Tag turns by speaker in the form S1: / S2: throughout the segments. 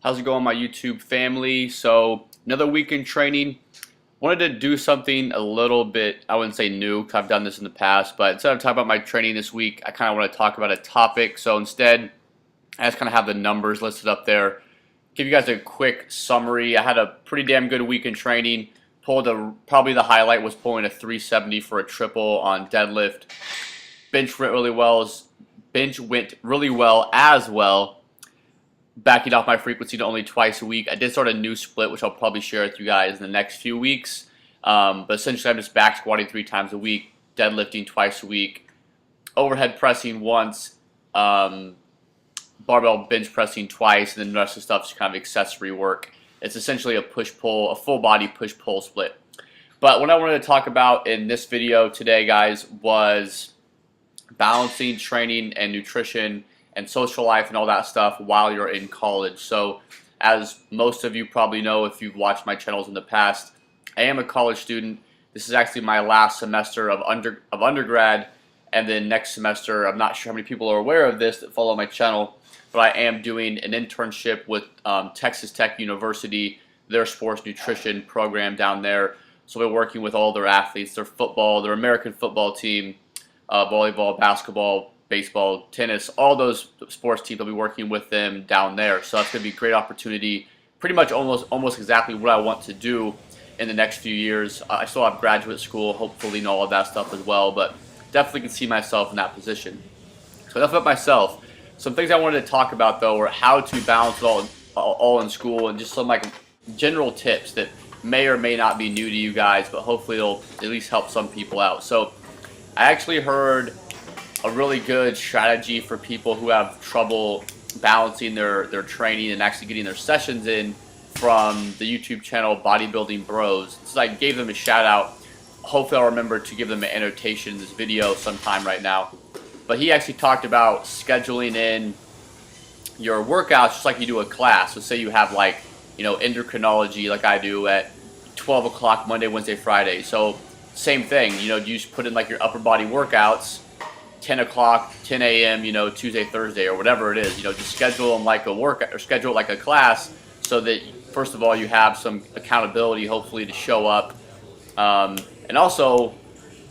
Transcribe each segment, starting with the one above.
S1: How's it going, my YouTube family? So another week in training. Wanted to do something a little bit, I wouldn't say new because I've done this in the past, but instead of talking about my training this week, I kind of want to talk about a topic. So instead, I just kind of have the numbers listed up there. Give you guys a quick summary. I had a pretty damn good week in training. Probably the highlight was pulling a 370 for a triple on deadlift. Bench went really well as well. Backing off my frequency to only twice a week. I did start a new split, which I'll probably share with you guys in the next few weeks. But essentially, I'm just back squatting 3 times a week, deadlifting twice a week, overhead pressing once, barbell bench pressing twice, and then the rest of the stuff is kind of accessory work. It's essentially a push-pull, a full-body push-pull split. But what I wanted to talk about in this video today, guys, was balancing training and nutrition and social life and all that stuff while you're in college. So as most of you probably know if you've watched my channels in the past, I am a college student. This is actually my last semester of undergrad, and then next semester, I'm not sure how many people are aware of this that follow my channel, but I am doing an internship with Texas Tech University, their sports nutrition program down there. So we're working with all their athletes, their football, their American football team, volleyball, basketball, baseball, tennis, all those sports teams. I'll be working with them down there. So that's going to be a great opportunity. Pretty much almost exactly what I want to do in the next few years. I still have graduate school, hopefully, and all of that stuff as well, but definitely can see myself in that position. So enough about myself. Some things I wanted to talk about, though, are how to balance it all in school, and just some like general tips that may or may not be new to you guys, but hopefully it'll at least help some people out. So I actually heard a really good strategy for people who have trouble balancing their training and actually getting their sessions in from the YouTube channel Bodybuilding Bros. So I gave them a shout out. Hopefully I'll remember to give them an annotation in this video sometime right now. But he actually talked about scheduling in your workouts just like you do a class. So say you have like, endocrinology like I do at 12 o'clock Monday, Wednesday, Friday. So same thing, you just put in like your upper body workouts 10 o'clock, 10 a.m., Tuesday, Thursday, or whatever it is. Just schedule them like a workout or schedule it like a class so that, first of all, you have some accountability, hopefully, to show up. And also,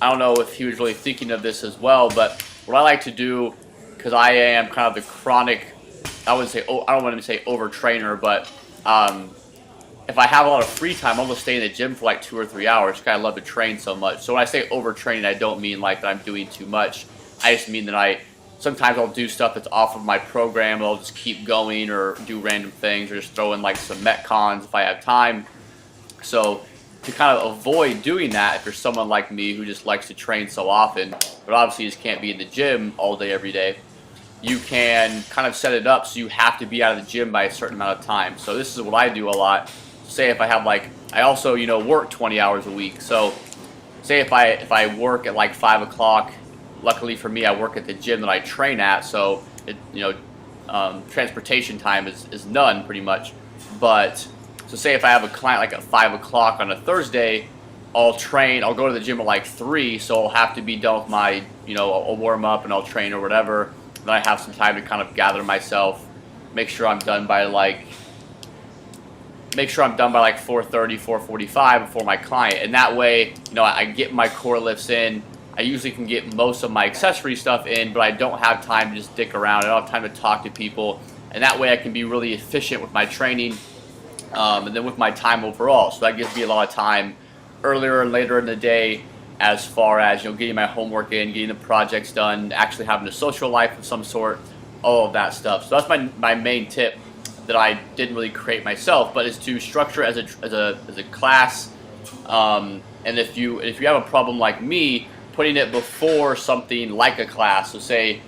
S1: I don't know if he was really thinking of this as well, but what I like to do, because I am kind of the chronic, I don't want to say overtrainer, but if I have a lot of free time, I'm going to stay in the gym for like 2 or 3 hours because I love to train so much. So when I say overtraining, I don't mean like that I'm doing too much. I just mean that sometimes I'll do stuff that's off of my program. I'll just keep going or do random things or just throw in like some Metcons if I have time. So to kind of avoid doing that, if you're someone like me who just likes to train so often, but obviously just can't be in the gym all day, every day, you can kind of set it up so you have to be out of the gym by a certain amount of time. So this is what I do a lot. Say if I have I also, work 20 hours a week. So say if I work at like 5 o'clock, luckily for me, I work at the gym that I train at, so transportation time is none pretty much. But so say if I have a client like at 5 o'clock on a Thursday, I'll go to the gym at like 3, so I'll have to be done with my, I'll warm up and I'll train or whatever. Then I have some time to kind of gather myself, make sure I'm done by like 4:30, 4:45 before my client, and that way, I get my core lifts in. I usually can get most of my accessory stuff in, but I don't have time to just dick around. I don't have time to talk to people, and that way I can be really efficient with my training and then with my time overall. So that gives me a lot of time earlier and later in the day as far as getting my homework in, getting the projects done, actually having a social life of some sort, all of that stuff. So that's my main tip that I didn't really create myself, but is to structure as a class. And if you have a problem like me, putting it before something like a class. So say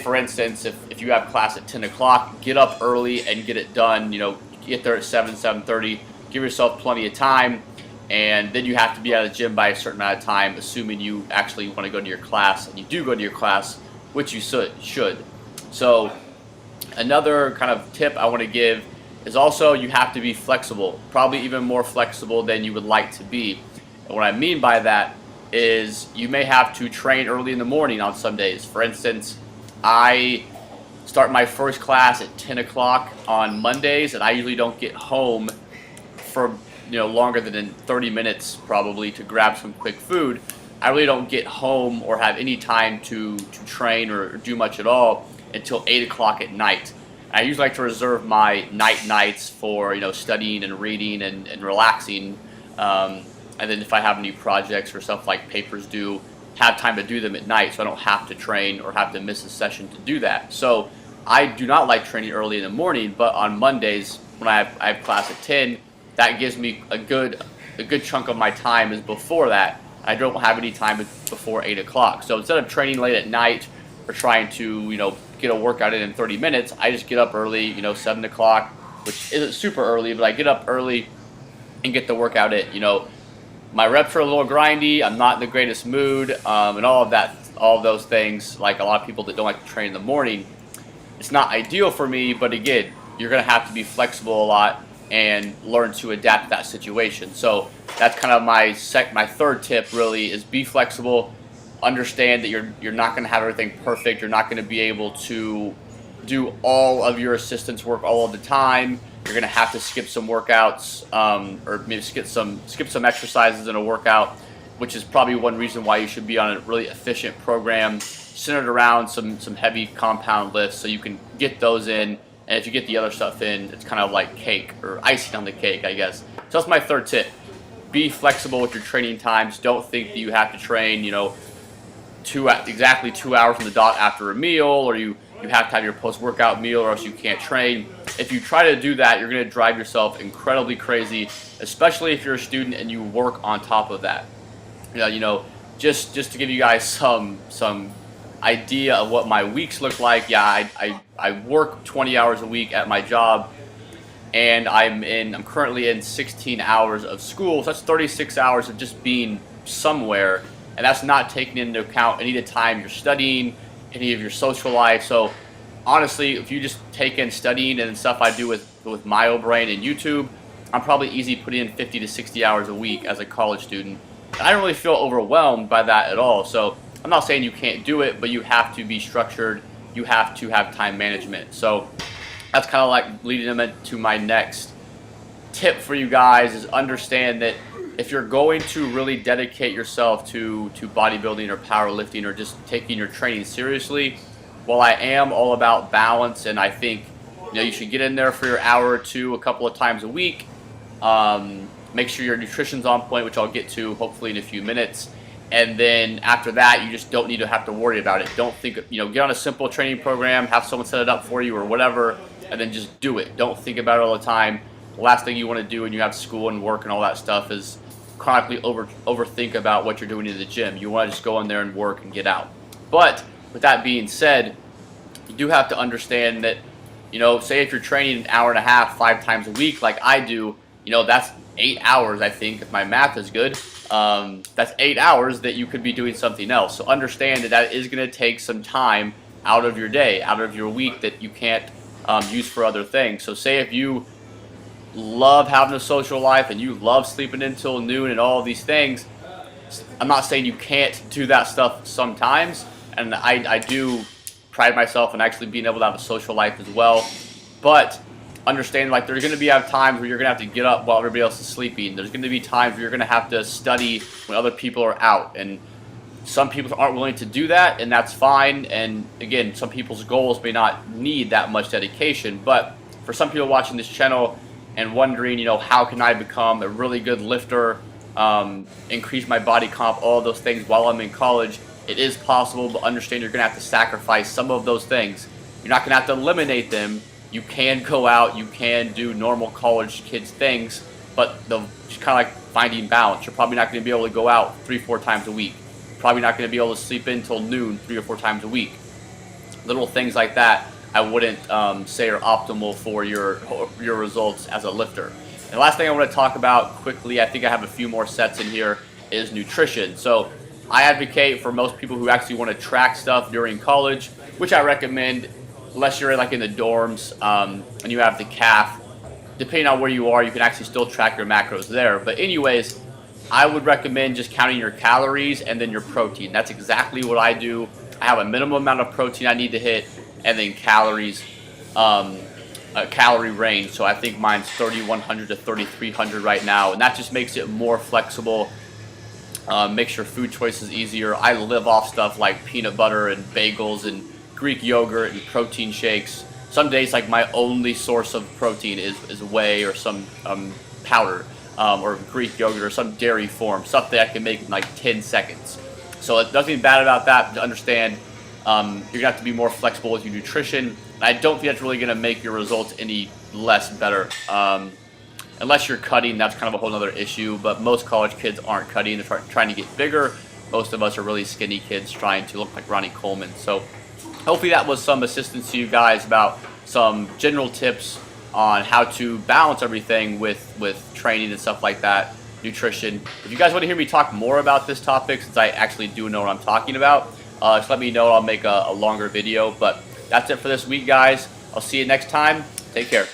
S1: for instance, if you have class at 10 o'clock, get up early and get it done. Get there at 7:30. Give yourself plenty of time, and then you have to be out of the gym by a certain amount of time, assuming you actually want to go to your class, and you do go to your class, which you should. So another kind of tip I want to give is also you have to be flexible, probably even more flexible than you would like to be. And what I mean by that is you may have to train early in the morning on some days. For instance, I start my first class at 10 o'clock on Mondays, and I usually don't get home for longer than 30 minutes probably to grab some quick food. I really don't get home or have any time to train or do much at all until 8 o'clock at night. I usually like to reserve my nights for studying and reading and relaxing, and then if I have any projects or stuff like papers due, have time to do them at night so I don't have to train or have to miss a session to do that. So I do not like training early in the morning, but on Mondays when I have class at 10, that gives me a good chunk of my time is before that. I don't have any time before 8 o'clock. So instead of training late at night or trying to get a workout in 30 minutes, I just get up early, 7 o'clock, which isn't super early, but I get up early and get the workout in. My reps are a little grindy, I'm not in the greatest mood, and all of those things, like a lot of people that don't like to train in the morning, it's not ideal for me, but again, you're going to have to be flexible a lot and learn to adapt to that situation. So that's kind of my third tip really, is be flexible. Understand that you're not going to have everything perfect. You're not going to be able to do all of your assistance work all of the time. You're going to have to skip some workouts, or maybe skip some exercises in a workout, which is probably one reason why you should be on a really efficient program centered around some heavy compound lifts, so you can get those in. And if you get the other stuff in, it's kind of like cake or icing on the cake, I guess. So that's my third tip. Be flexible with your training times. Don't think that you have to train, exactly 2 hours from the dot after a meal, or you have to have your post-workout meal, or else you can't train. If you try to do that, you're going to drive yourself incredibly crazy, especially if you're a student and you work on top of that. Just to give you guys some idea of what my weeks look like. Yeah, I work 20 hours a week at my job, and I'm currently in 16 hours of school, so that's 36 hours of just being somewhere, and that's not taking into account any of the time you're studying, any of your social life. So honestly, if you just take in studying and stuff I do with MyoBrain and YouTube, I'm probably easy putting in 50 to 60 hours a week as a college student. And I don't really feel overwhelmed by that at all. So I'm not saying you can't do it, but you have to be structured. You have to have time management. So that's kind of like leading them into my next tip for you guys, is understand that if you're going to really dedicate yourself to bodybuilding or powerlifting or just taking your training seriously, while I am all about balance, and I think you should get in there for your hour or two a couple of times a week, make sure your nutrition's on point, which I'll get to hopefully in a few minutes. And then after that, you just don't need to have to worry about it. Don't think, get on a simple training program, have someone set it up for you or whatever, and then just do it. Don't think about it all the time. The last thing you want to do when you have school and work and all that stuff is chronically overthink about what you're doing in the gym. You want to just go in there and work and get out. But with that being said, you do have to understand that, say if you're training an hour and a half, 5 times a week like I do, that's 8 hours, I think, if my math is good. That's 8 hours that you could be doing something else. So understand that is going to take some time out of your day, out of your week, that you can't use for other things. So say if you love having a social life and you love sleeping until noon and all of these things, I'm not saying you can't do that stuff sometimes, and I do pride myself in actually being able to have a social life as well, but understand, like, there's going to be times where you're going to have to get up while everybody else is sleeping. There's going to be times where you're going to have to study when other people are out, and some people aren't willing to do that, and that's fine. And again, some people's goals may not need that much dedication, but for some people watching this channel and wondering, how can I become a really good lifter, increase my body comp, all of those things while I'm in college, it is possible, but understand you're going to have to sacrifice some of those things. You're not going to have to eliminate them. You can go out, you can do normal college kids things, but it's kind of like finding balance. You're probably not going to be able to go out 3-4 times a week. Probably not going to be able to sleep in until noon 3 or 4 times a week. Little things like that I wouldn't say are optimal for your results as a lifter. And the last thing I want to talk about quickly, I think I have a few more sets in here, is nutrition. So I advocate for most people who actually want to track stuff during college, which I recommend unless you're like in the dorms and you have the calf. Depending on where you are, you can actually still track your macros there. But anyways, I would recommend just counting your calories and then your protein. That's exactly what I do. I have a minimum amount of protein I need to hit, and then calories, calorie range. So I think mine's 3,100 to 3,300 right now, and that just makes it more flexible. Makes your food choices easier. I live off stuff like peanut butter and bagels and Greek yogurt and protein shakes. Some days, like, my only source of protein is whey or some powder, or Greek yogurt or some dairy form, stuff that I can make in like 10 seconds. So there's nothing bad about that. To understand, you're gonna have to be more flexible with your nutrition. And I don't think that's really gonna make your results any less better. Unless you're cutting, that's kind of a whole other issue, but most college kids aren't cutting. They're trying to get bigger. Most of us are really skinny kids trying to look like Ronnie Coleman. So hopefully that was some assistance to you guys about some general tips on how to balance everything with training and stuff like that, nutrition. If you guys want to hear me talk more about this topic, since I actually do know what I'm talking about, just let me know. I'll make a longer video. But that's it for this week, guys. I'll see you next time. Take care.